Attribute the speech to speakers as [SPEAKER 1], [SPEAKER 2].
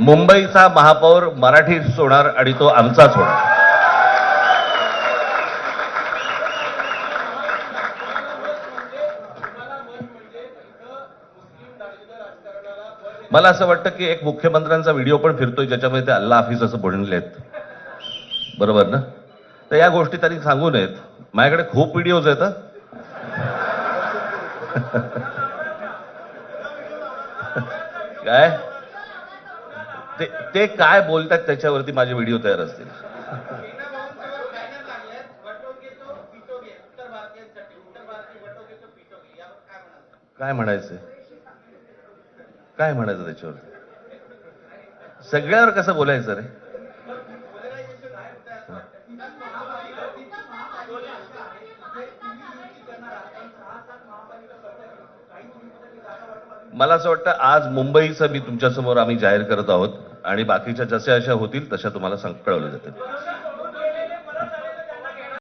[SPEAKER 1] मुंबईचा महापौर मराठीच होणार आणि तो आमचाच होणार. मला असं वाटतं की एक मुख्यमंत्र्यांचा व्हिडिओ पण फिरतोय ज्याच्यामध्ये ते अल्ला हाफिज असं बनलेत, बरोबर ना? तर या गोष्टी त्यांनी सांगू नयेत. माझ्याकडे खूप व्हिडिओज आहेत. काय ते काय बोलतात त्याच्यावरती माझे व्हिडिओ तयार असतील. काय म्हणायचं, काय म्हणायचं त्याच्यावर? सगळ्यावर कसं बोलायचं रे? मला असं वाटतं आज मुंबईचं मी तुमच्यासमोर आम्ही जाहीर करत आहोत आणि बाकीच्या जशा अशा होतील तशा तुम्हाला कळवलं जातील.